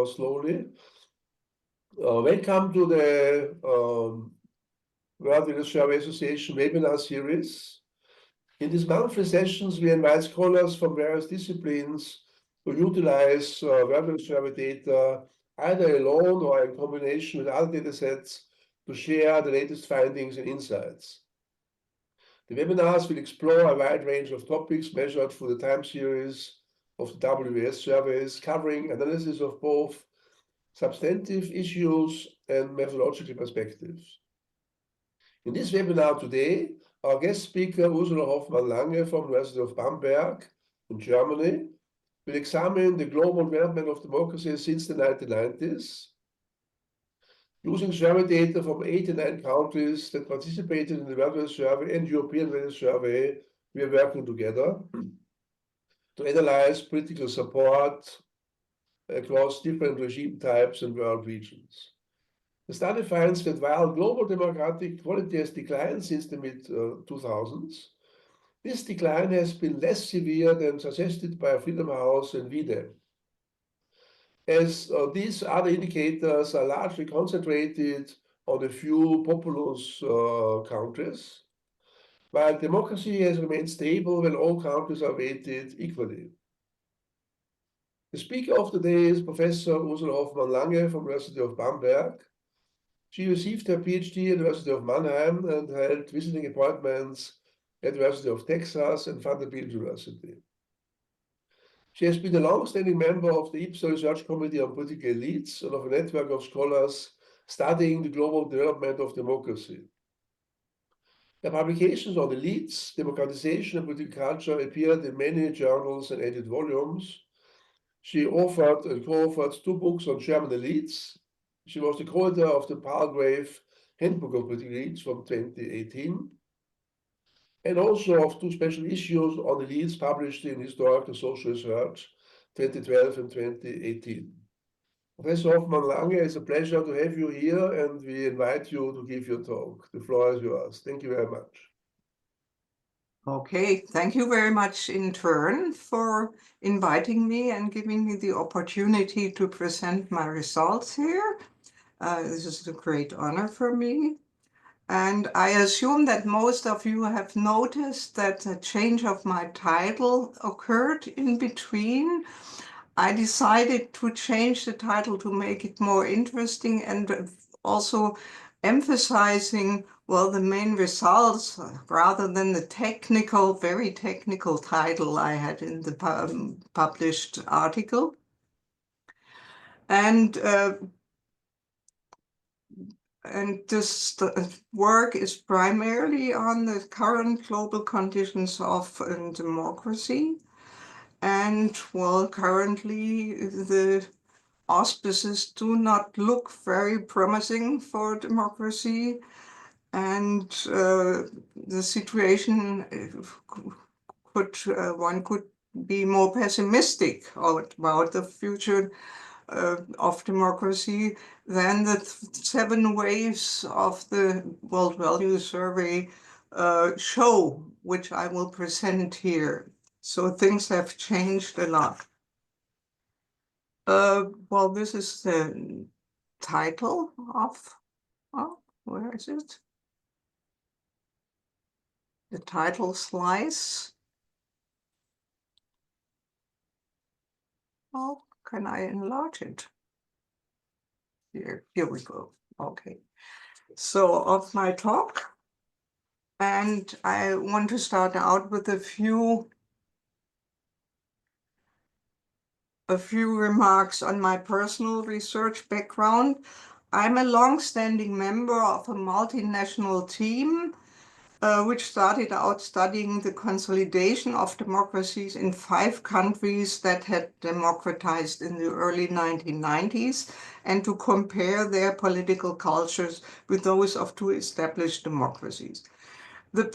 slowly. Welcome to the World Wilderness Survey Association webinar series. In these monthly sessions, we invite scholars from various disciplines to utilize World Wilderness Survey data either alone or in combination with other data sets to share the latest findings and insights. The webinars will explore a wide range of topics measured through the time series of the WVS surveys, covering analysis of both substantive issues and methodological perspectives. In this webinar today, our guest speaker, Ursula Hoffmann-Lange from the University of Bamberg in Germany, will examine the global development of democracy since the 1990s, using survey data from 89 countries that participated in the World Wilderness Survey and European Wilderness Survey. We are working together to analyze political support across different regime types and world regions. The study finds that while global democratic quality has declined since the mid-2000s, this decline has been less severe than suggested by Freedom House and V-Dem, as these other indicators are largely concentrated on a few populous countries, while democracy has remained stable when all countries are weighted equally. The speaker of the day is Professor Ursula Hoffmann-Lange from the University of Bamberg. She received her PhD at the University of Mannheim and held visiting appointments at the University of Texas and Vanderbilt University. She has been a long-standing member of the Ipsos Research Committee on Political Elites and of a network of scholars studying the global development of democracy. Her publications on elites, democratization, and political culture appeared in many journals and edited volumes. She authored and co-authored 2 books on German elites. She was the co-author of the Palgrave Handbook of Political Elites from 2018, and also of 2 special issues on elites published in Historical Social Research 2012 and 2018. Professor Hoffmann-Lange, it's a pleasure to have you here, and we invite you to give your talk. The floor is yours. Thank you very much. Okay, thank you very much in turn for inviting me and giving me the opportunity to present my results here. This is a great honor for me. And I assume that most of you have noticed that a change of my title occurred in between. I decided to change the title to make it more interesting and also emphasizing, well, the main results rather than the technical, very technical title I had in the published article. And this work is primarily on the current global conditions of democracy. And well, currently the auspices do not look very promising for democracy. And the situation one could be more pessimistic about the future of democracy than the 7 waves of the World Value Survey show, which I will present here. So things have changed a lot. Well, this is the title of, where is it? The title slice. Oh, can I enlarge it? Here we go. Okay. So of my talk, and I want to start out with a few remarks on my personal research background. I'm a long-standing member of a multinational team which started out studying the consolidation of democracies in 5 countries that had democratized in the early 1990s, and to compare their political cultures with those of 2 established democracies. The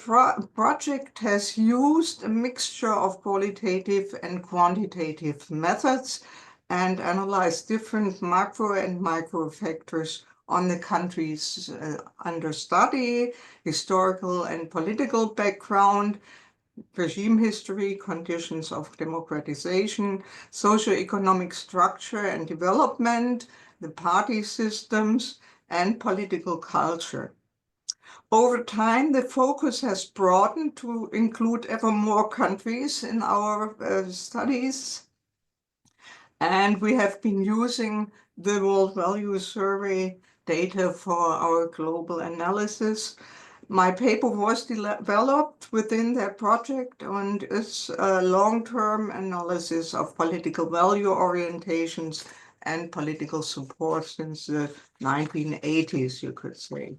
project has used a mixture of qualitative and quantitative methods and analyzed different macro and micro factors on the countries under study, historical and political background, regime history, conditions of democratization, socio-economic structure and development, the party systems, and political culture. Over time, the focus has broadened to include ever more countries in our studies. And we have been using the World Value Survey data for our global analysis. My paper was developed within that project and is a long-term analysis of political value orientations and political support since the 1980s, you could say.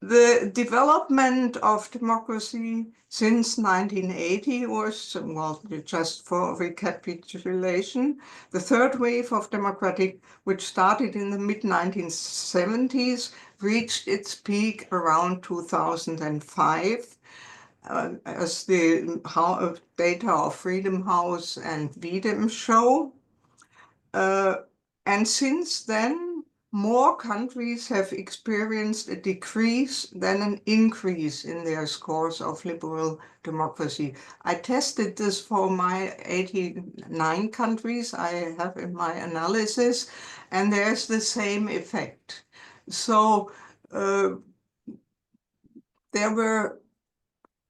The development of democracy since 1980 was, well, just for recapitulation, the third wave of democratic, which started in the mid-1970s, reached its peak around 2005. As the data of Freedom House and V-Dem show. And since then, more countries have experienced a decrease than an increase in their scores of liberal democracy. I tested this for my 89 countries I have in my analysis, and there's the same effect. So there were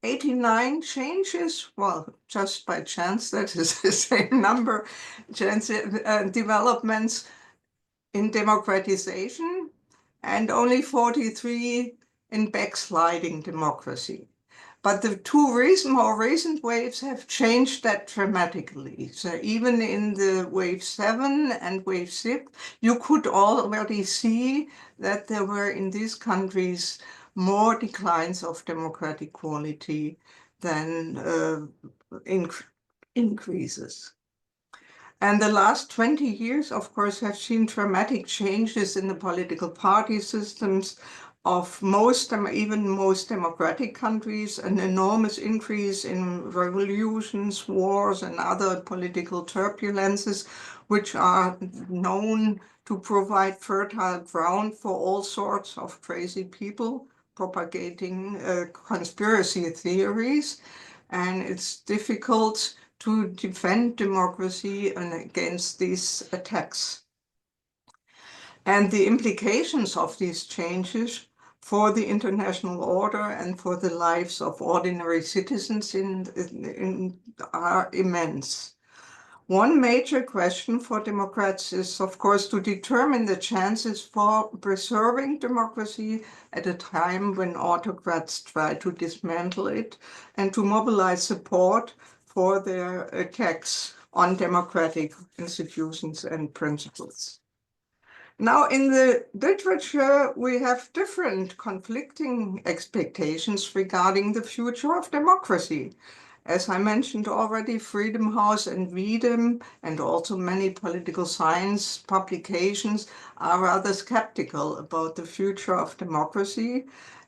89 changes, well, just by chance, that is the same number, developments in democratization, and only 43 in backsliding democracy. But the two more recent waves have changed that dramatically. So even in the wave 7 and wave 6, you could already see that there were in these countries more declines of democratic quality than increases. And the last 20 years, of course, have seen dramatic changes in the political party systems of even most democratic countries, an enormous increase in revolutions, wars, and other political turbulences, which are known to provide fertile ground for all sorts of crazy people propagating conspiracy theories. And it's difficult to defend democracy against these attacks. And the implications of these changes for the international order and for the lives of ordinary citizens are immense. One major question for democrats is, of course, to determine the chances for preserving democracy at a time when autocrats try to dismantle it and to mobilize support for their attacks on democratic institutions and principles. Now, in the literature, we have different conflicting expectations regarding the future of democracy. As I mentioned already, Freedom House and V-Dem, and also many political science publications, are rather skeptical about the future of democracy.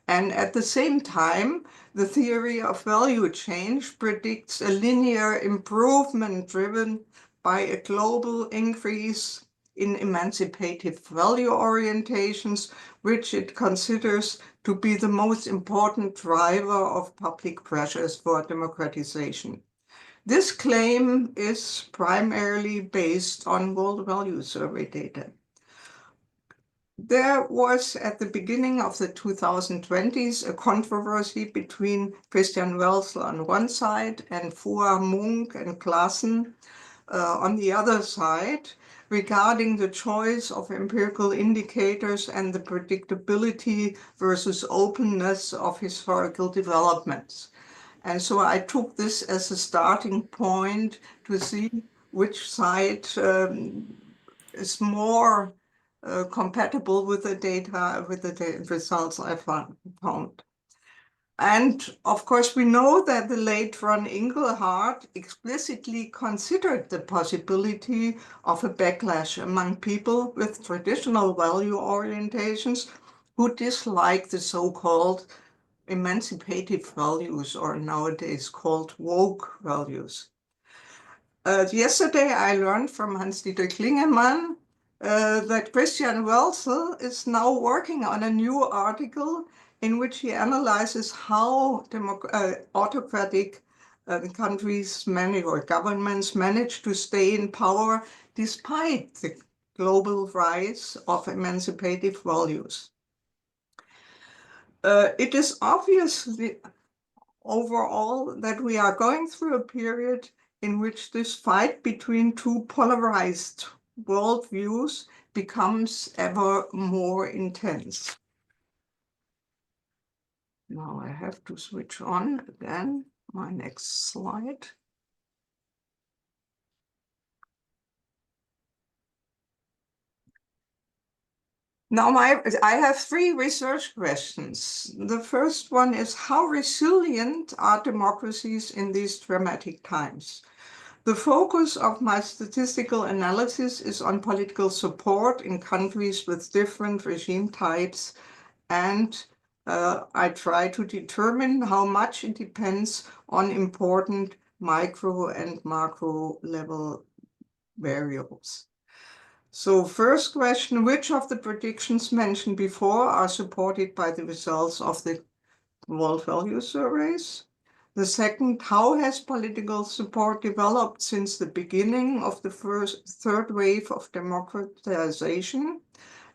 And at the same time, the theory of value change predicts a linear improvement driven by a global increase in emancipative value orientations, which it considers to be the most important driver of public pressures for democratization. This claim is primarily based on World Value Survey data. There was, at the beginning of the 2020s, a controversy between Christian Welzel on one side and Fuhr, Munk, and Claassen on the other side, regarding the choice of empirical indicators and the predictability versus openness of historical developments. And so I took this as a starting point to see which side is more compatible with the data, with the results I found. And of course, we know that the late Ron Inglehart explicitly considered the possibility of a backlash among people with traditional value orientations who dislike the so-called emancipative values, or nowadays called woke values. Yesterday, I learned from Hans-Dieter Klingemann that Christian Welzel is now working on a new article in which he analyzes how autocratic countries manage, or governments manage, to stay in power despite the global rise of emancipative values. It is obvious overall that we are going through a period in which this fight between two polarized worldviews becomes ever more intense. Now I have to switch on again, my next slide. Now I have three research questions. The first one is, how resilient are democracies in these dramatic times? The focus of my statistical analysis is on political support in countries with different regime types, and I try to determine how much it depends on important micro and macro level variables. So first question, which of the predictions mentioned before are supported by the results of the world value surveys? The second, how has political support developed since the beginning of the third wave of democratization?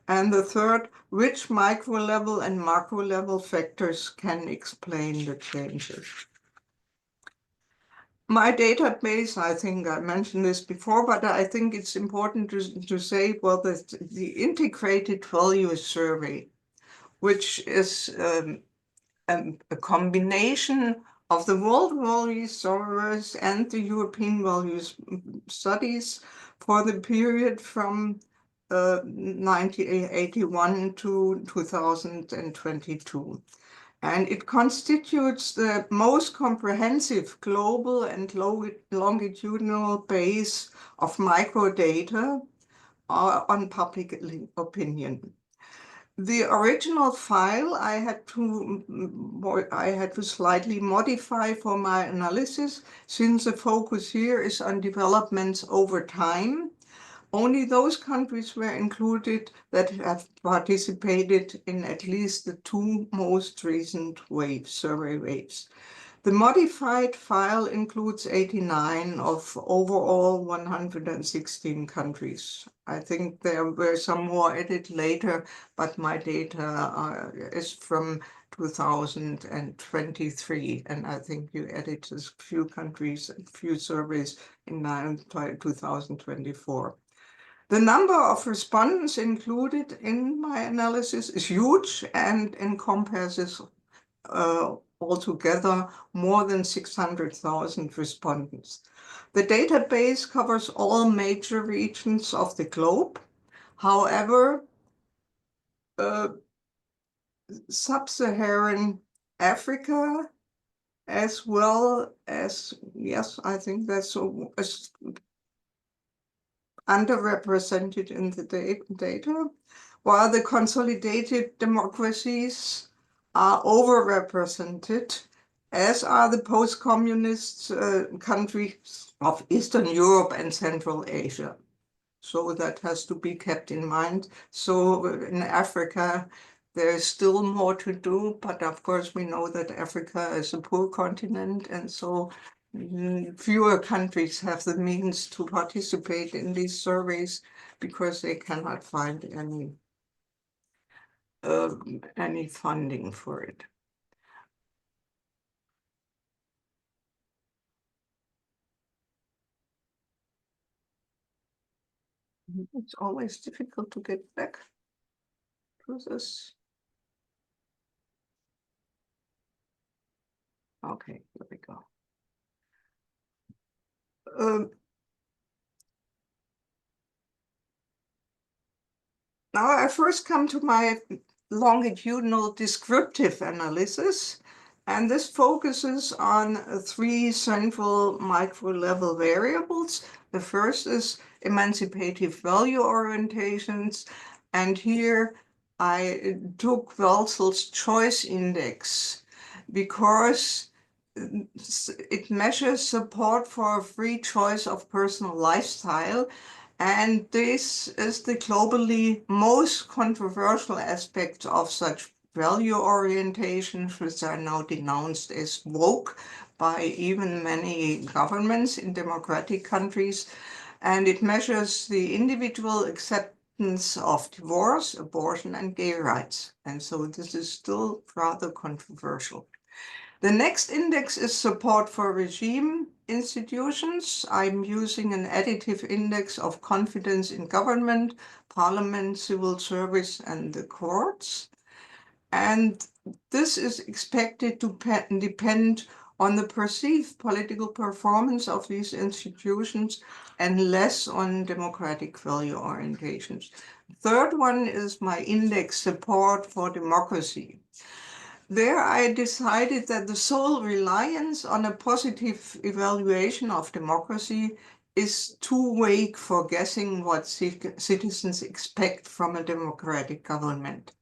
And the third, which micro level and macro level factors can explain the changes? My database, I think I mentioned this before, but I think it's important to say, well, the integrated value survey, which is a combination of the world value surveys and the European values studies for the period from 1981 to 2022. And it constitutes the most comprehensive global and longitudinal base of microdata on public opinion. The original file I had to slightly modify for my analysis, since the focus here is on developments over time. Only those countries were included that have participated in at least the two most recent survey waves. The modified file includes 89 of overall 116 countries. I think there were some more added later, but my data is from 2023, and I think you added a few countries, a few surveys in 2024. The number of respondents included in my analysis is huge and encompasses altogether more than 600,000 respondents. The database covers all major regions of the globe. However, sub-Saharan Africa, as well as, yes, I think that's underrepresented in the data, while the consolidated democracies are overrepresented, as are the post-communist countries of Eastern Europe and Central Asia. So that has to be kept in mind. So in Africa, there is still more to do, but of course we know that Africa is a poor continent, and so fewer countries have the means to participate in these surveys because they cannot find any funding for it. It's always difficult to get back to this. Okay, here we go. Now I first come to my longitudinal descriptive analysis, and this focuses on three central micro-level variables. The first is emancipative value orientations, and here I took Welzel's choice index because it measures support for a free choice of personal lifestyle, and this is the globally most controversial aspect of such value orientations, which are now denounced as woke by even many governments in democratic countries. And it measures the individual acceptance of divorce, abortion, and gay rights. And so this is still rather controversial. The next index is support for regime institutions. I'm using an additive index of confidence in government, parliament, civil service, and the courts. And this is expected to depend on the perceived political performance of these institutions and less on democratic value orientations. Third one is my index support for democracy. There I decided that the sole reliance on a positive evaluation of democracy is too vague for guessing what citizens expect from a democratic government.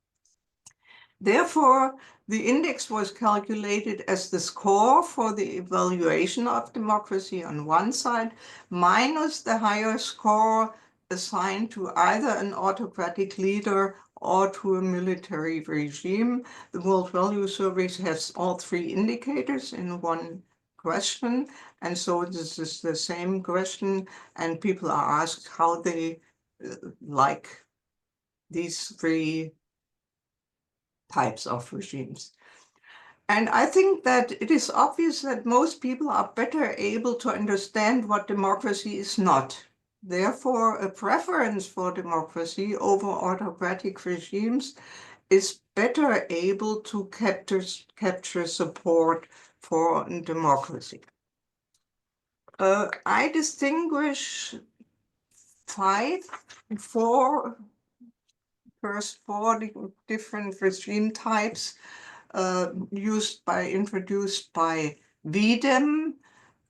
Therefore, the index was calculated as the score for the evaluation of democracy on one side, minus the higher score assigned to either an autocratic leader or to a military regime. The World Value Survey has all three indicators in one question, and so this is the same question, and people are asked how they like these three types of regimes. And I think that it is obvious that most people are better able to understand what democracy is not. Therefore, a preference for democracy over autocratic regimes is better able to capture support for democracy. I distinguish four different regime types introduced by V-Dem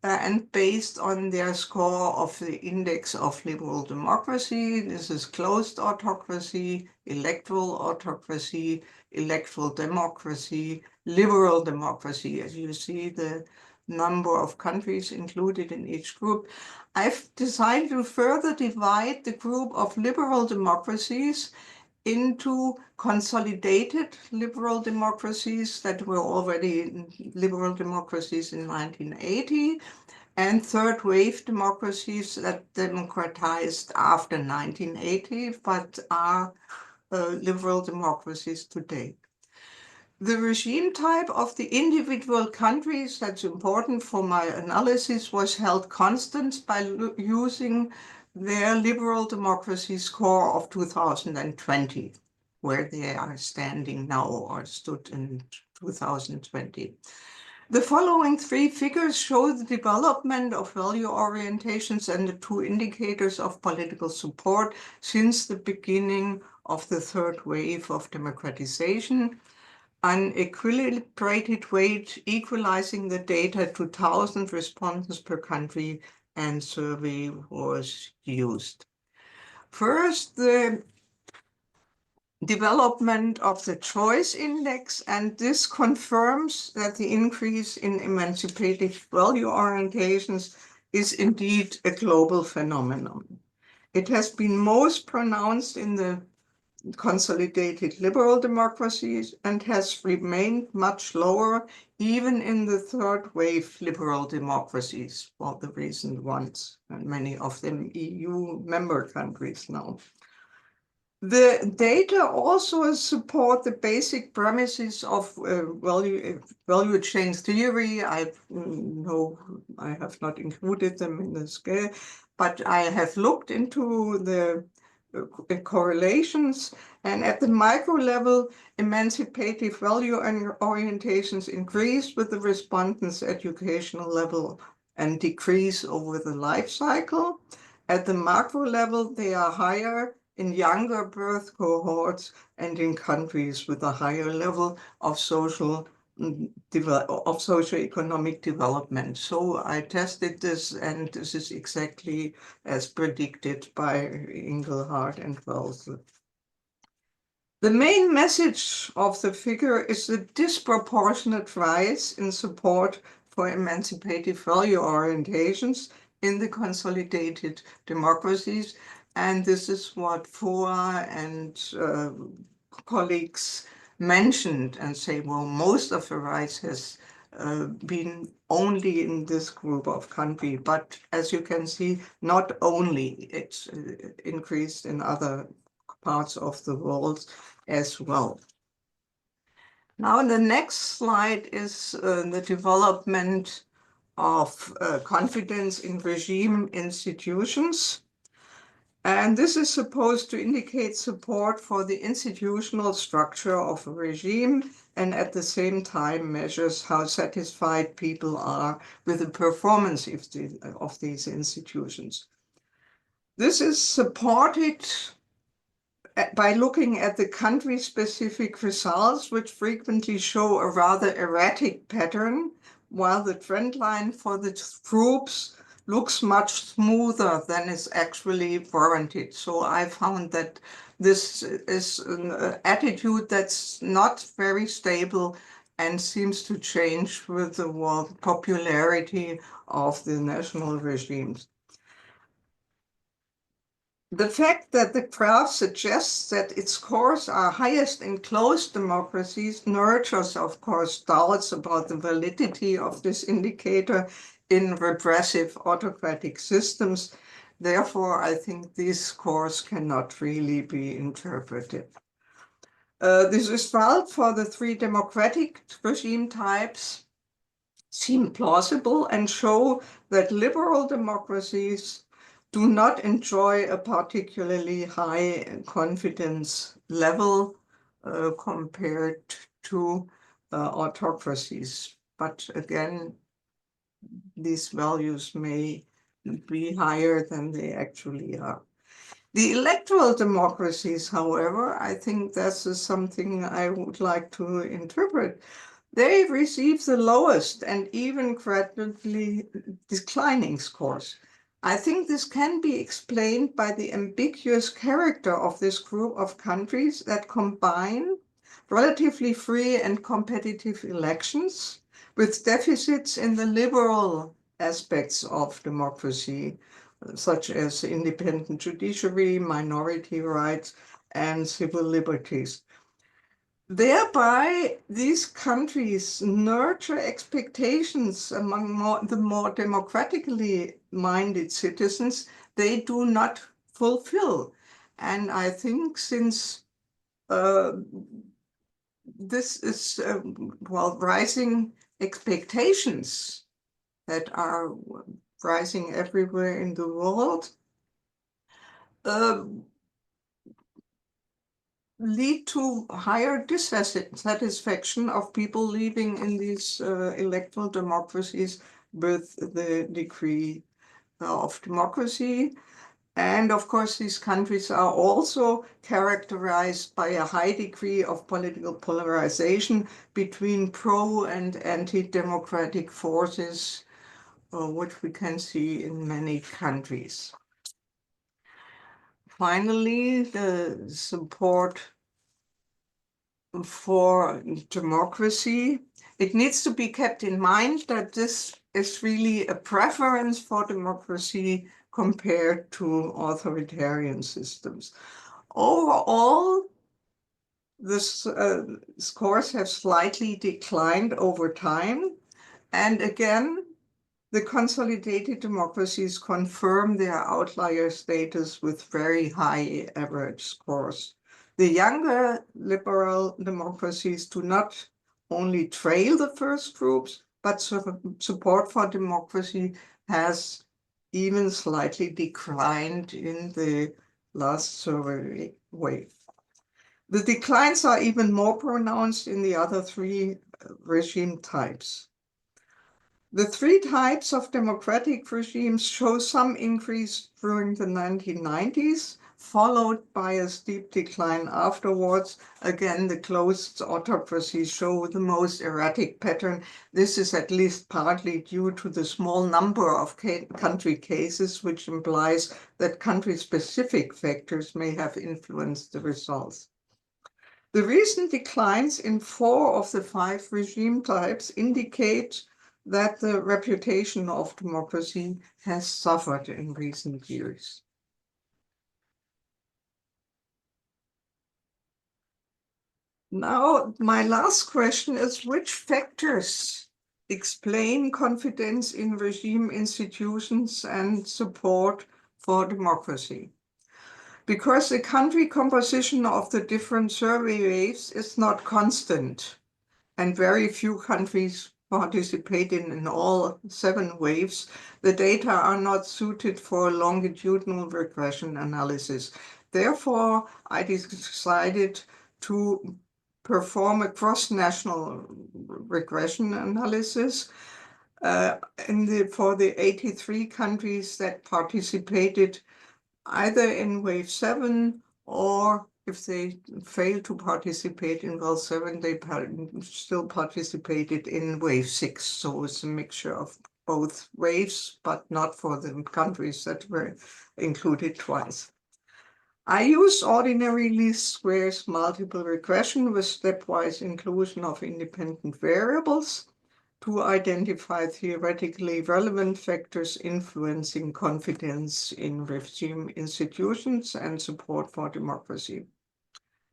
and based on their score of the index of liberal democracy. This is closed autocracy, electoral autocracy, electoral democracy, liberal democracy. As you see, the number of countries included in each group. I've decided to further divide the group of liberal democracies into consolidated liberal democracies that were already liberal democracies in 1980, and third wave democracies that democratized after 1980, but are liberal democracies today. The regime type of the individual countries, that's important for my analysis, was held constant by using their liberal democracy score of 2020, where they are standing now or stood in 2020. The following three figures show the development of value orientations and the two indicators of political support since the beginning of the third wave of democratization. An equilibrated weight equalizing the data to 1,000 responses per country and survey was used. First, the development of the choice index, and this confirms that the increase in emancipative value orientations is indeed a global phenomenon. It has been most pronounced in the consolidated liberal democracies and has remained much lower even in the third wave liberal democracies, well, the recent ones, and many of them EU member countries now. The data also support the basic premises of value chain theory. I have not included them in the scale, but I have looked into the correlations, and at the micro level, emancipative value orientations increase with the respondents' educational level and decrease over the life cycle. At the macro level, they are higher in younger birth cohorts and in countries with a higher level of socioeconomic development. So I tested this, and this is exactly as predicted by Engelhardt and Welzel. The main message of the figure is the disproportionate rise in support for emancipative value orientations in the consolidated democracies. And this is what FOA and colleagues mentioned and say, well, most of the rights has been only in this group of country, but as you can see, not only, it's increased in other parts of the world as well. Now, the next slide is the development of confidence in regime institutions. And this is supposed to indicate support for the institutional structure of a regime, and at the same time measures how satisfied people are with the performance of these institutions. This is supported by looking at the country-specific results, which frequently show a rather erratic pattern, while the trend line for the groups looks much smoother than is actually warranted. So I found that this is an attitude that's not very stable and seems to change with the popularity of the national regimes. The fact that the graph suggests that its scores are highest in closed democracies nurtures, of course, doubts about the validity of this indicator in repressive autocratic systems. Therefore, I think these scores cannot really be interpreted. This result for the three democratic regime types seem plausible and show that liberal democracies do not enjoy a particularly high confidence level compared to autocracies. But again, these values may be higher than they actually are. The electoral democracies, however, I think this is something I would like to interpret. They receive the lowest and even gradually declining scores. I think this can be explained by the ambiguous character of this group of countries that combine relatively free and competitive elections with deficits in the liberal aspects of democracy, such as independent judiciary, minority rights, and civil liberties. Thereby, these countries nurture expectations among the more democratically minded citizens they do not fulfill. And I think since this is, rising expectations that are rising everywhere in the world, lead to higher dissatisfaction of people living in these electoral democracies with the degree of democracy. And of course, these countries are also characterized by a high degree of political polarization between pro and anti-democratic forces, which we can see in many countries. Finally, the support for democracy. It needs to be kept in mind that this is really a preference for democracy compared to authoritarian systems. Overall, the scores have slightly declined over time. And again, the consolidated democracies confirm their outlier status with very high average scores. The younger liberal democracies do not only trail the first groups, but support for democracy has even slightly declined in the last survey wave. The declines are even more pronounced in the other three regime types. The three types of democratic regimes show some increase during the 1990s, followed by a steep decline afterwards. Again, the closed autocracies show the most erratic pattern. This is at least partly due to the small number of country cases, which implies that country-specific factors may have influenced the results. The recent declines in 4 of the 5 regime types indicate that the reputation of democracy has suffered in recent years. Now, my last question is, which factors explain confidence in regime institutions and support for democracy? Because the country composition of the different survey waves is not constant, and very few countries participate in all 7 waves, the data are not suited for longitudinal regression analysis. Therefore, I decided to perform a cross-national regression analysis for the 83 countries that participated either in wave 7, or if they failed to participate in wave 7, they still participated in wave 6. So it's a mixture of both waves, but not for the countries that were included twice. I use ordinary least squares multiple regression with stepwise inclusion of independent variables to identify theoretically relevant factors influencing confidence in regime institutions and support for democracy.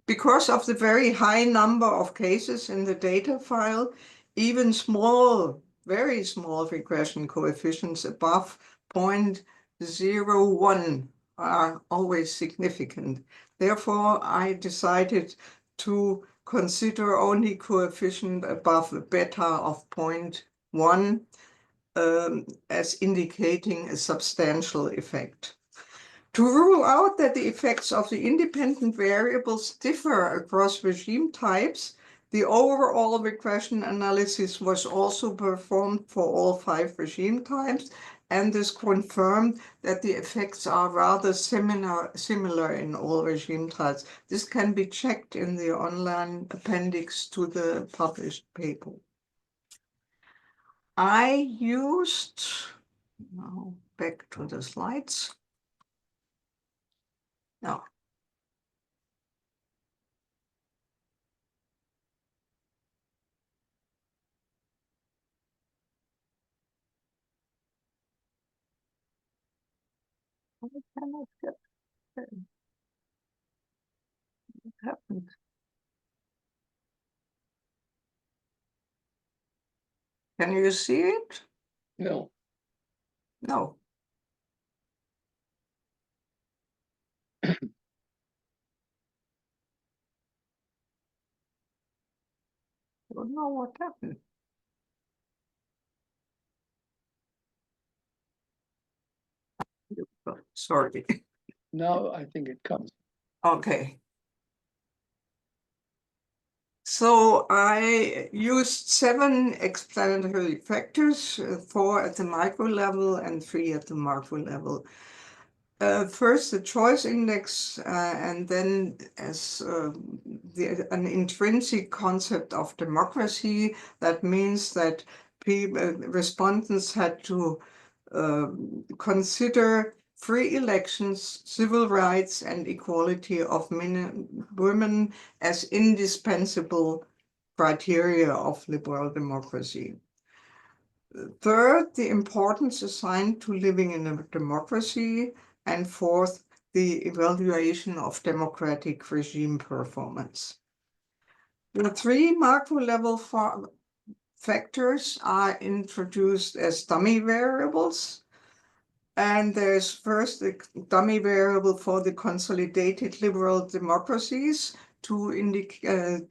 Because of the very high number of cases in the data file, even small, very small regression coefficients above 0.01 are always significant. Therefore, I decided to consider only coefficient above a beta of 0.1 as indicating a substantial effect. To rule out that the effects of the independent variables differ across regime types, the overall regression analysis was also performed for all 5 regime types, and this confirmed that the effects are rather similar in all regime types. This can be checked in the online appendix to the published paper. I used, now back to the slides. No. I cannot get it. What happened? Can you see it? No. No. I don't know what happened. Oh, sorry. No, I think it comes. Okay. So I used 7 explanatory factors, 4 at the micro level and 3 at the macro level. First, the choice index, and then as an intrinsic concept of democracy. That means that respondents had to consider free elections, civil rights, and equality of women as indispensable criteria of liberal democracy. Third, the importance assigned to living in a democracy. And fourth, the evaluation of democratic regime performance. The 3 macro-level factors are introduced as dummy variables. And there's first a dummy variable for the consolidated liberal democracies to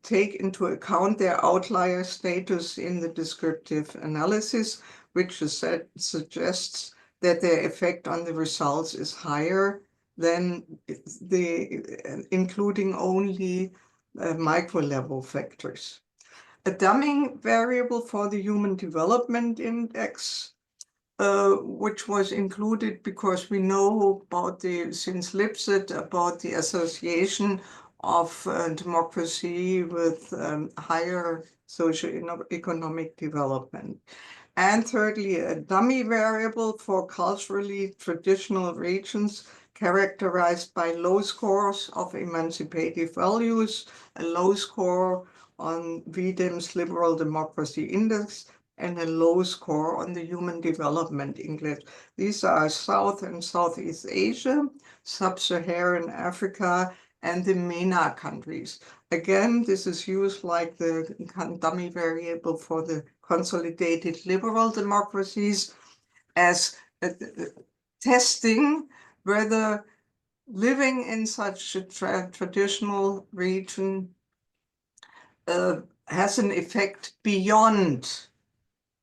take into account their outlier status in the descriptive analysis, which suggests that their effect on the results is higher than including only micro-level factors. A dummy variable for the Human Development Index, which was included because we know about since Lipset, about the association of democracy with higher socio-economic development. And thirdly, a dummy variable for culturally traditional regions characterized by low scores of emancipative values, a low score on V-Dem's Liberal Democracy Index, and a low score on the Human Development Index. These are South and Southeast Asia, Sub-Saharan Africa, and the MENA countries. Again, this is used like the dummy variable for the consolidated liberal democracies as testing whether living in such a traditional region has an effect beyond,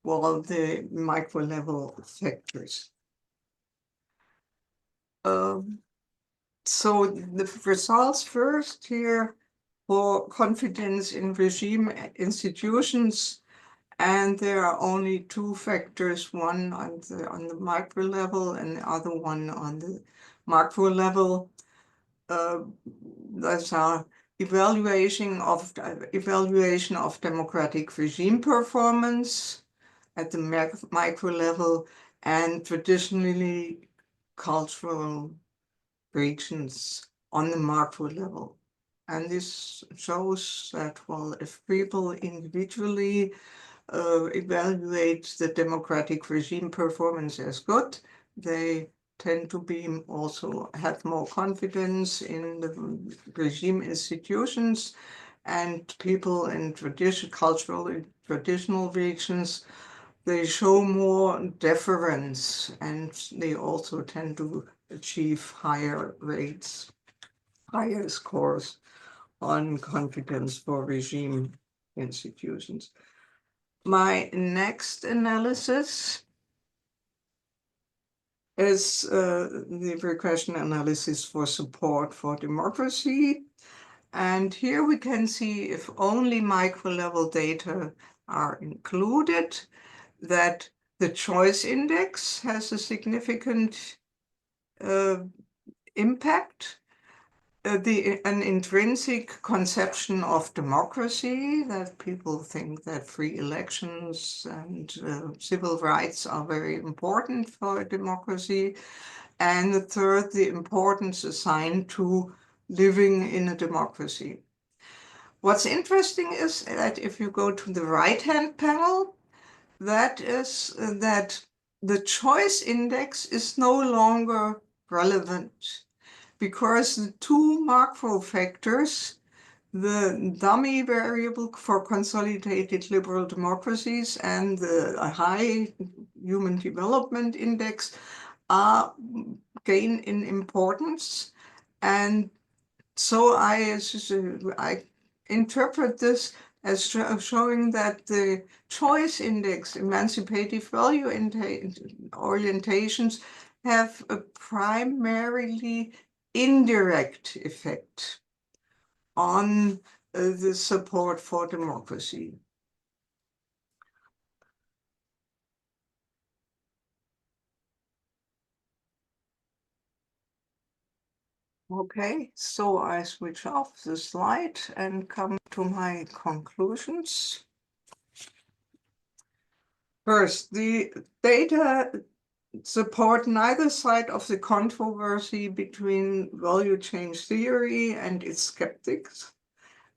well, the micro level factors. So the results first here for confidence in regime institutions, and there are only two factors, one on the micro level and the other one on the macro level. Those are evaluation of democratic regime performance at the micro level and traditionally cultural regions on the macro level. And this shows that, well, if people individually evaluate the democratic regime performance as good, they tend to be also have more confidence in the regime institutions, and people in traditional regions, they show more deference, and they also tend to achieve higher rates, higher scores on confidence for regime institutions. My next analysis is the regression analysis for support for democracy. And here we can see if only micro-level data are included, that the choice index has a significant impact. An intrinsic conception of democracy, that people think that free elections and civil rights are very important for a democracy. And the third, the importance assigned to living in a democracy. What's interesting is that if you go to the right-hand panel, that is that the choice index is no longer relevant, because the two macro factors, the dummy variable for consolidated liberal democracies and the high human development index, gain in importance. And so I interpret this as showing that the choice index, emancipative value orientations, have a primarily indirect effect on the support for democracy. Okay, so I switch off the slide and come to my conclusions. First, the data support neither side of the controversy between value change theory and its skeptics.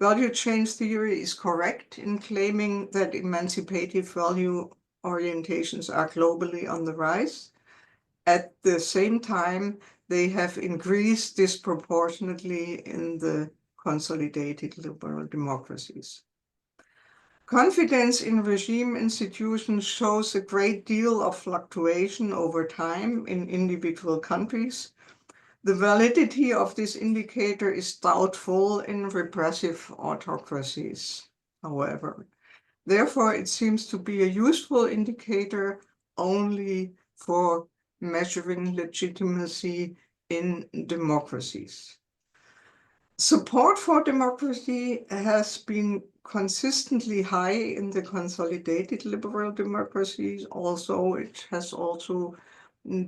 Value change theory is correct in claiming that emancipative value orientations are globally on the rise. At the same time, they have increased disproportionately in the consolidated liberal democracies. Confidence in regime institutions shows a great deal of fluctuation over time in individual countries. The validity of this indicator is doubtful in repressive autocracies, however. Therefore, it seems to be a useful indicator only for measuring legitimacy in democracies. Support for democracy has been consistently high in the consolidated liberal democracies. Also, it has also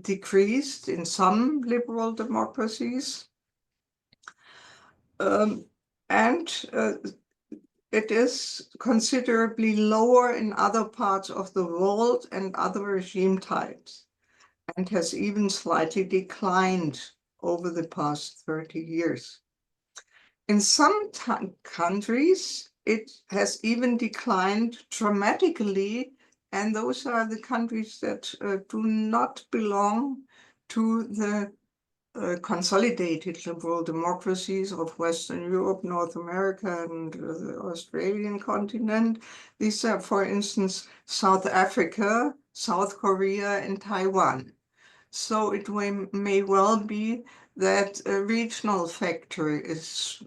decreased in some liberal democracies. It is considerably lower in other parts of the world and other regime types, and has even slightly declined over the past 30 years. In some countries, it has even declined dramatically, and those are the countries that do not belong to the consolidated liberal democracies of Western Europe, North America, and the Australian continent. These are, for instance, South Africa, South Korea, and Taiwan. So it may well be that a regional factor is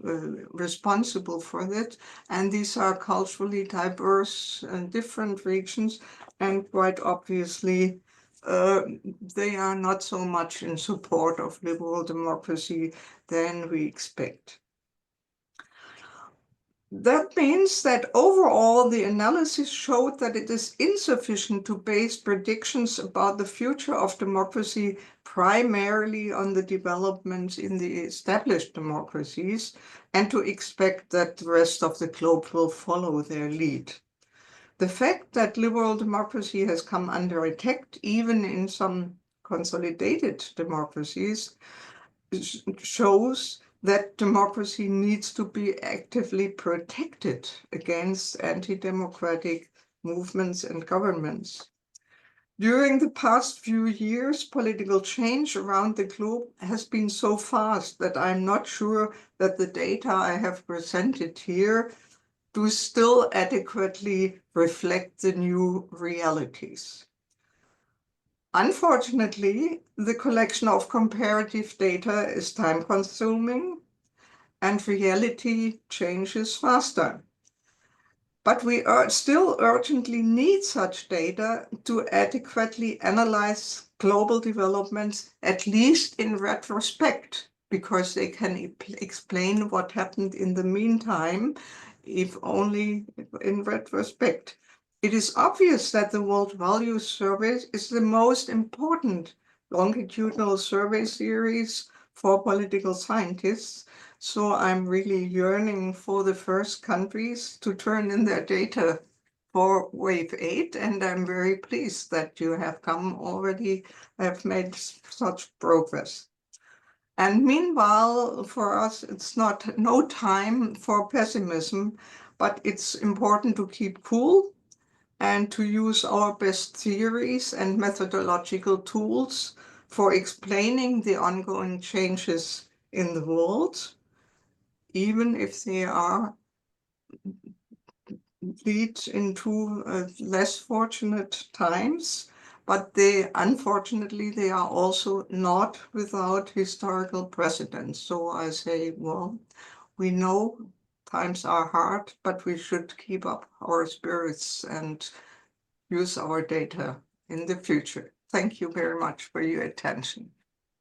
responsible for that. And these are culturally diverse and different regions. And quite obviously, they are not so much in support of liberal democracy than we expect. That means that overall, the analysis showed that it is insufficient to base predictions about the future of democracy primarily on the developments in the established democracies and to expect that the rest of the globe will follow their lead. The fact that liberal democracy has come under attack, even in some consolidated democracies, shows that democracy needs to be actively protected against anti-democratic movements and governments. During the past few years, political change around the globe has been so fast that I'm not sure that the data I have presented here do still adequately reflect the new realities. Unfortunately, the collection of comparative data is time-consuming and reality changes faster. But we still urgently need such data to adequately analyze global developments, at least in retrospect, because they can explain what happened in the meantime, if only in retrospect. It is obvious that the World Values Survey is the most important longitudinal survey series for political scientists. So I'm really yearning for the first countries to turn in their data for wave 8. And I'm very pleased that you have made such progress. And meanwhile, for us, it's no time for pessimism, but it's important to keep cool and to use our best theories and methodological tools for explaining the ongoing changes in the world, even if they lead into less fortunate times. But unfortunately, they are also not without historical precedent. So I say, well, we know times are hard, but we should keep up our spirits and use our data in the future. Thank you very much for your attention.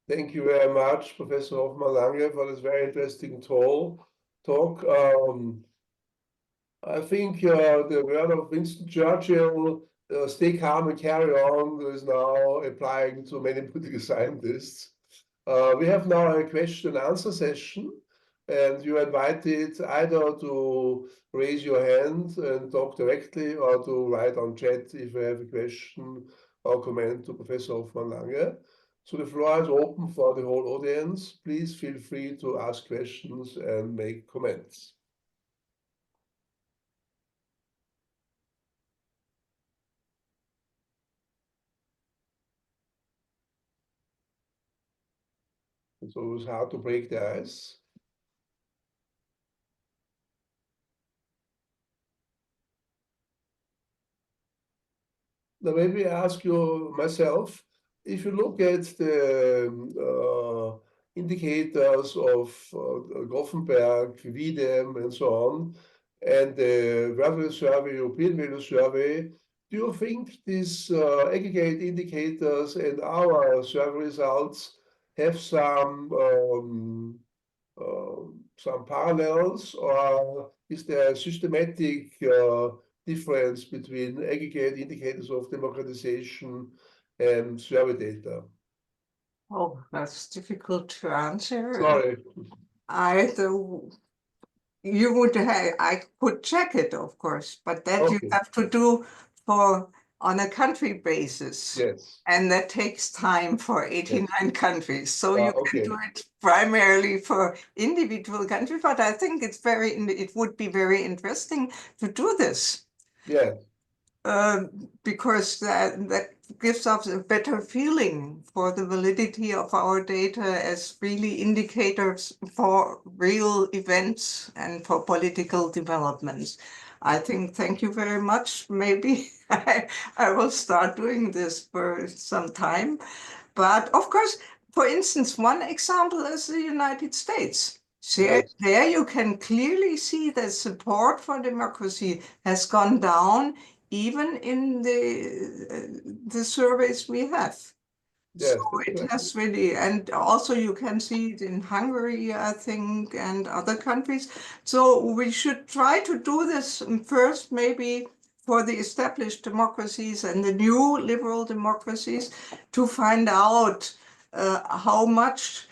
Thank you very much, Professor Hoffmann-Lange, for this very interesting talk. I think the word of Winston Churchill, stay calm and carry on, is now applying to many political scientists. We have now a question and answer session, and you're invited either to raise your hand and talk directly or to write on chat if you have a question or comment to Professor Hoffmann-Lange. So the floor is open for the whole audience. Please feel free to ask questions and make comments. It's always hard to break the ice. Now, maybe I ask you myself, if you look at the indicators of Grothendieck, V-Dem, and so on, and the Welzel survey, European Value Survey, do you think these aggregate indicators and our survey results have some parallels, or is there a systematic difference between aggregate indicators of democratization and survey data? Oh, that's difficult to answer. Sorry. I could check it, of course, but that you have to do on a country basis. Yes. And that takes time for 89 countries. So you can Okay. do it primarily for individual countries, but I think it would be very interesting to do this. Yeah. Because that gives us a better feeling for the validity of our data as really indicators for real events and for political developments. I think, thank you very much. Maybe I will start doing this for some time. But of course, for instance, one example is the United States. Yes. There you can clearly see that support for democracy has gone down even in the surveys we have. So Yes, that's it correct. has really, and also you can see it in Hungary, I think, and other countries. So we should try to do this first, maybe for the established democracies and the new liberal democracies, to find out how much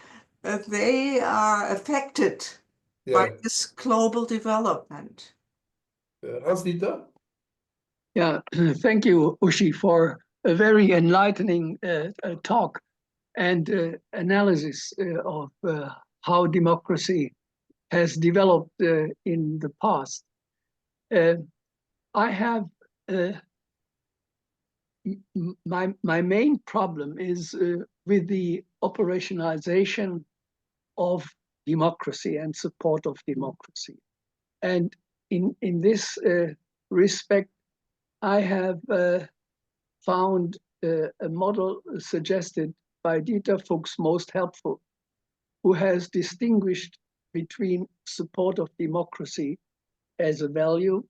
they are affected by Yeah. this global development. Hans-Dieter? Yeah, thank you, Ushi, for a very enlightening talk and analysis of how democracy has developed in the past. I have my main problem is with the operationalization of democracy and support of democracy. And in this respect, I have found a model suggested by Dieter Fuchs most helpful, who has distinguished between support of democracy as a value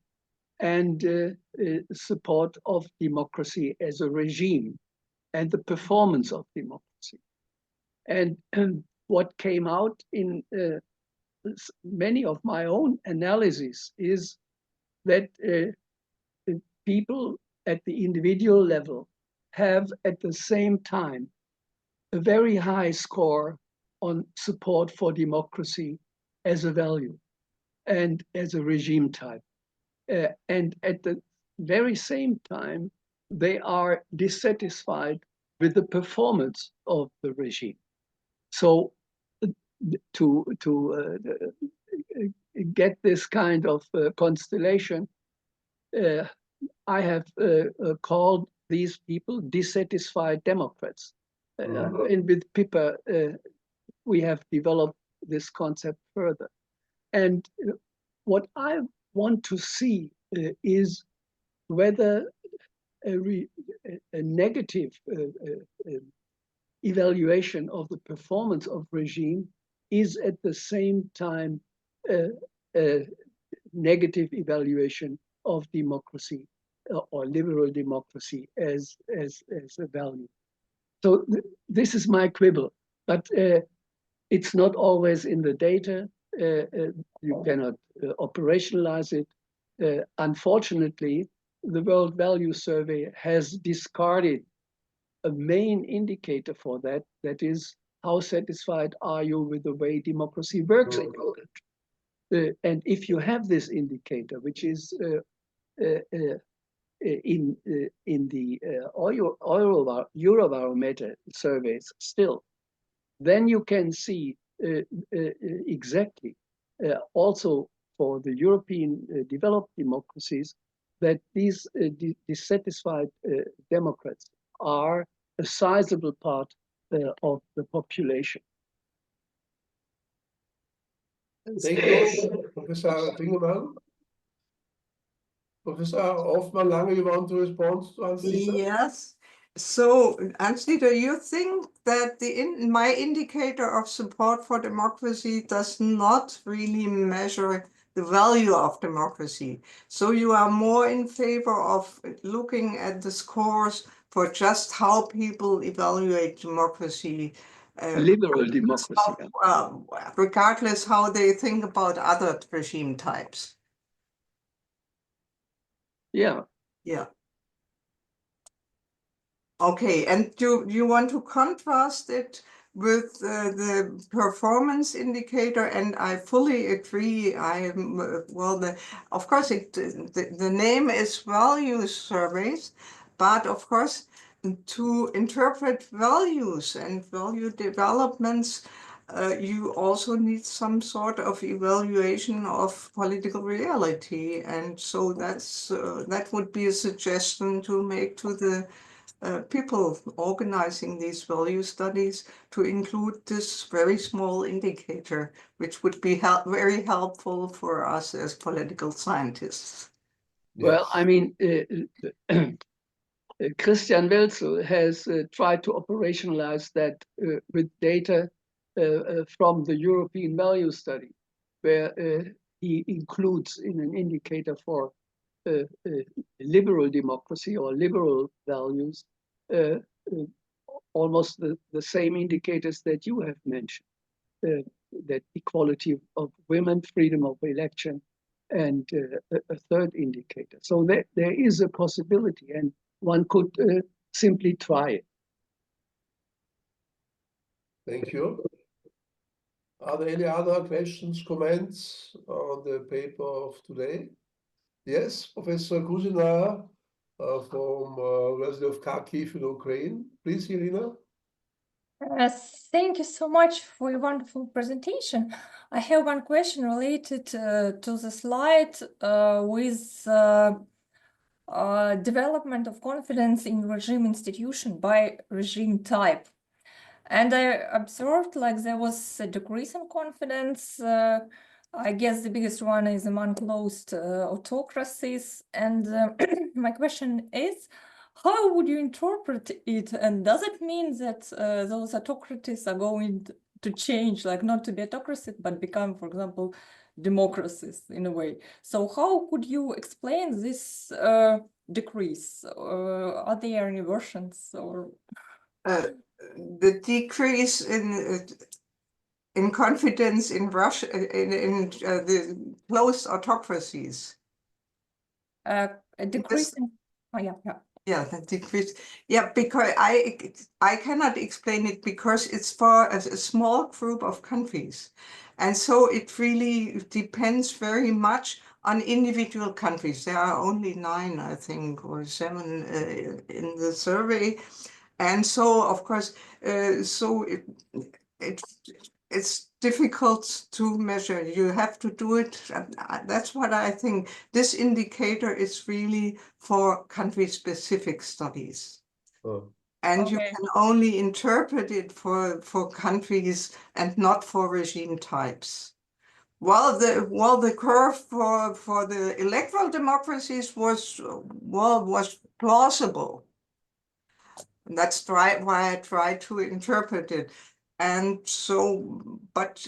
and support of democracy as a regime and the performance of democracy. And what came out in many of my own analyses is that people at the individual level have at the same time a very high score on support for democracy as a value and as a regime type. And at the very same time, they are dissatisfied with the performance of the regime. So to get this kind of constellation, I have called these people dissatisfied Democrats. And with Pippa, we have developed this concept further. And what I want to see is whether a negative evaluation of the performance of regime is at the same time a negative evaluation of democracy or liberal democracy as a value. So this is my quibble, but it's not always in the data. You cannot operationalize it. Unfortunately, the World Value Survey has discarded a main indicator for that, that is, how satisfied are you with the way democracy works in your country? And if you have this indicator, which is in the Eurobarometer surveys still, then you can see exactly also for the European developed democracies that these dissatisfied Democrats are a sizable part of the population. Thank you, Professor Fingermann. Professor Hoffmann-Lange, you want to respond to Hans-Dieter? Yes. So, Hans-Dieter, you think that my indicator of support for democracy does not really measure the value of democracy. So you are more in favor of looking at the scores for just how people evaluate democracy. Liberal democracy. Regardless how they think about other regime types. Yeah. Yeah. Okay, and you want to contrast it with the performance indicator, and I fully agree. Of course, the name is value surveys, but of course, to interpret values and value developments, you also need some sort of evaluation of political reality, and so that would be a suggestion to make to the people organizing these value studies to include this very small indicator, which would be very helpful for us as political scientists. Well, Yes. I mean, Christian Welzel has tried to operationalize that with data from the European value study, where he includes in an indicator for liberal democracy or liberal values almost the same indicators that you have mentioned, that equality of women, freedom of election, and a third indicator. So there is a possibility, and one could simply try it. Thank you. Are there any other questions, comments on the paper of today? Yes, Professor Kuzina from University of Kharkiv in Ukraine. Please, Irina. Thank you so much for your wonderful presentation. I have one question related to the slide with development of confidence in regime institution by regime type. And I observed like there was a decrease in confidence. I guess the biggest one is among closed autocracies. And my question is, how would you interpret it? And does it mean that those autocracies are going to change, like not to be autocracies, but become, for example, democracies in a way? So how could you explain this decrease? Are there any versions or? The decrease in confidence in Russia, in the closed autocracies. A decrease in, oh, yeah. Yeah, the decrease. Yeah, because I cannot explain it because it's for a small group of countries. And so it really depends very much on individual countries. There are only 9, I think, or 7 in the survey. And so, of course, it's difficult to measure. You have to do it. That's what I think. This indicator is really for country-specific studies. Oh. And you Okay. can only interpret it for countries and not for regime types. While the curve for the electoral democracies was plausible. That's why I try to interpret it. And so, but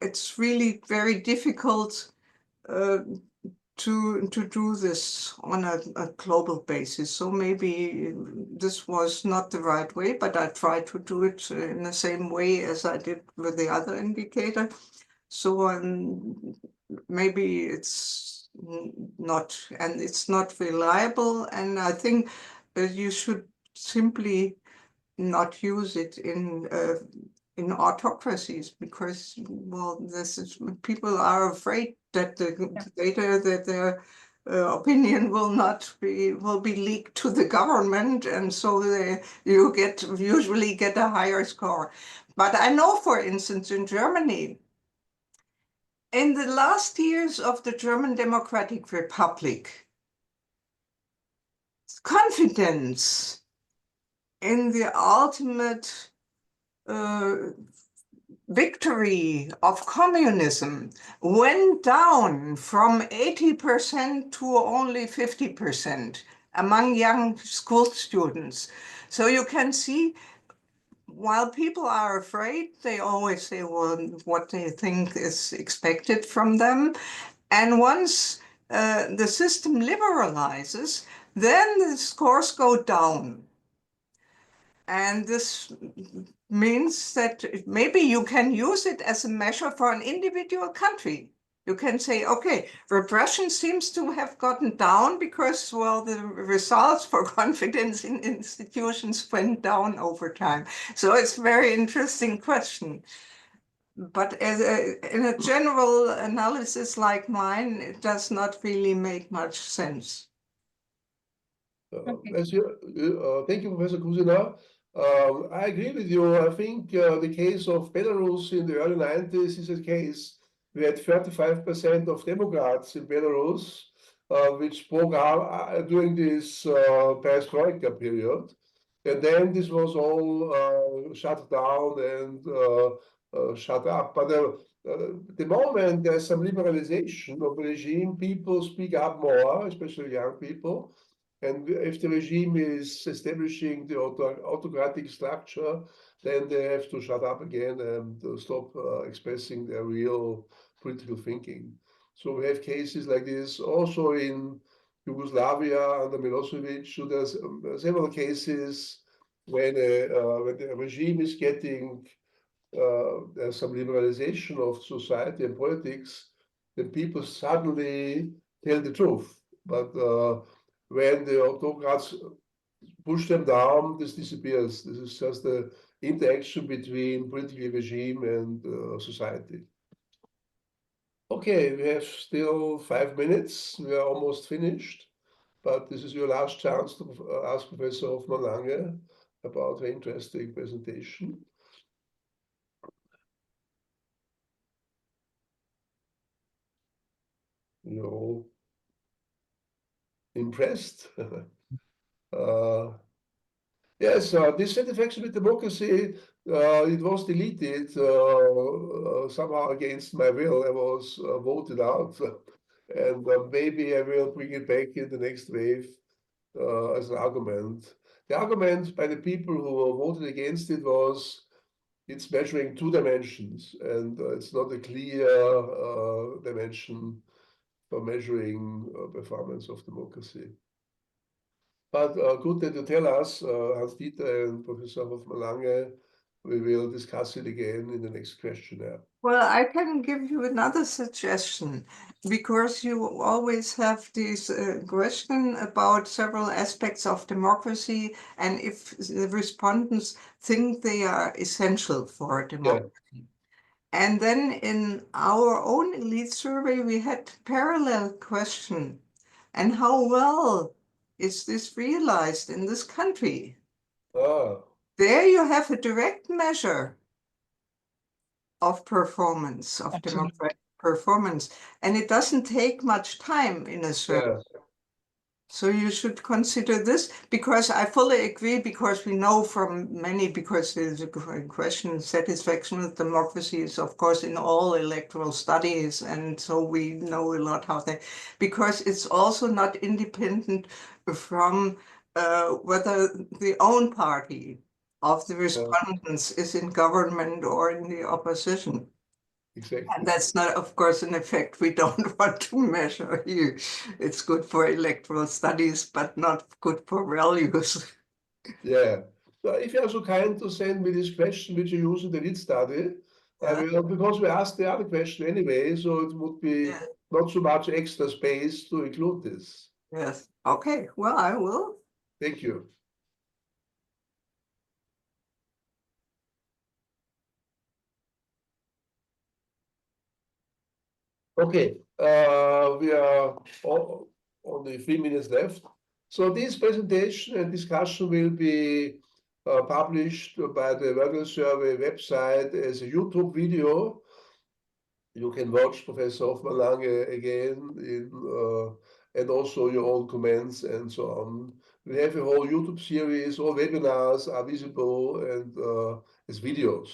it's really very difficult to do this on a global basis. So maybe this was not the right way, but I tried to do it in the same way as I did with the other indicator. So maybe it's not, and it's not reliable. And I think you should simply not use it in autocracies because, well, people are afraid that the data, that their opinion will be leaked to the government, and so you usually get a higher score. But I know, for instance, in Germany, in the last years of the German Democratic Republic, confidence in the ultimate victory of communism went down from 80% to only 50% among young school students. So you can see, while people are afraid, they always say, well, what they think is expected from them. And once the system liberalizes, then the scores go down. And this means that maybe you can use it as a measure for an individual country. You can say, okay, repression seems to have gotten down because, well, the results for confidence in institutions went down over time. So it's a very interesting question. But in a general analysis like mine, it does not really make much sense. Okay. Thank you, Professor Kuzina. I agree with you. I think the case of Belarus in the early 90s is a case. We had 35% of Democrats in Belarus, which spoke out during this perestroika period. And then this was all shut down and shut up. But the moment there's some liberalization of the regime, people speak up more, especially young people. And if the regime is establishing the autocratic structure, then they have to shut up again and stop expressing their real political thinking. So we have cases like this also in Yugoslavia under Milosevic. So there's several cases when the regime is getting there's some liberalization of society and politics, then people suddenly tell the truth. But when the autocrats push them down, this disappears. This is just the interaction between political regime and society. Okay, we have still 5 minutes. We are almost finished, but this is your last chance to ask Professor Hoffmann-Lange about her interesting presentation. You're all impressed. Yes, dissatisfaction with democracy, it was deleted somehow against my will. I was voted out, and maybe I will bring it back in the next wave as an argument. The argument by the people who voted against it was it's measuring 2 dimensions, and it's not a clear dimension for measuring performance of democracy. But good that you tell us, Hans-Dieter and Professor Hoffmann-Lange, we will discuss it again in the next questionnaire. Well, I can give you another suggestion, because you always have this question about several aspects of democracy, and if the respondents think they are essential for democracy. And then in our own elite survey, we had parallel question. And how well is this realized in this country? There you have a direct measure of performance, of democratic performance. And it doesn't take much time in a survey. So you should consider this, because I fully agree, because we know from many, because there's a question, satisfaction with democracy is of course in all electoral studies, and so we know a lot how they, because it's also not independent from whether the own party of the respondents is in government or in the opposition. Exactly. And that's not, of course, an effect we don't want to measure here. It's good for electoral studies, but not good for values. Yeah. So if you are so kind to send me this question, which you use in the lead study, I will, because we asked the other question anyway, so it would be not so much extra space to include this. Yes. Okay. Well, I will. Thank you. Okay, we are only 3 minutes left. So this presentation and discussion will be published by the Welzel Survey website as a YouTube video. You can watch Professor Hoffmann-Lange again and also your own comments and so on. We have a whole YouTube series, all webinars are visible and as videos.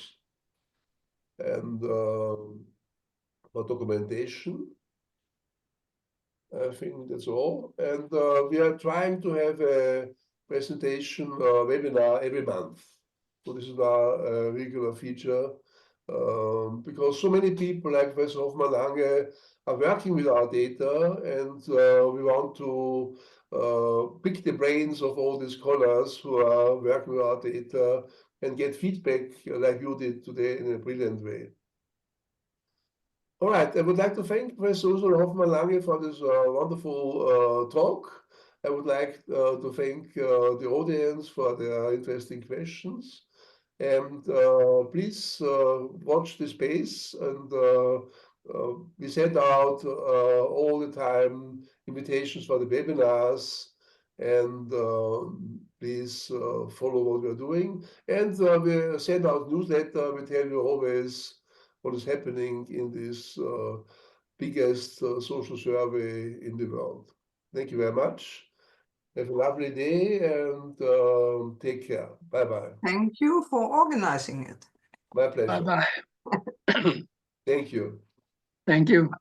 And for documentation, I think that's all. And we are trying to have a presentation webinar every month. So this is our regular feature because so many people like Professor Hoffmann-Lange are working with our data, and we want to pick the brains of all the scholars who are working with our data and get feedback like you did today in a brilliant way. All right, I would like to thank Professor Ursula Hoffmann-Lange for this wonderful talk. I would like to thank the audience for their interesting questions. And please watch the space, and we send out all the time invitations for the webinars, and please follow what we're doing. And we send out newsletter. We tell you always what is happening in this biggest social survey in the world. Thank you very much. Have a lovely day and take care. Bye-bye. Thank you for organizing it. My pleasure. Bye-bye. Thank you. Thank you.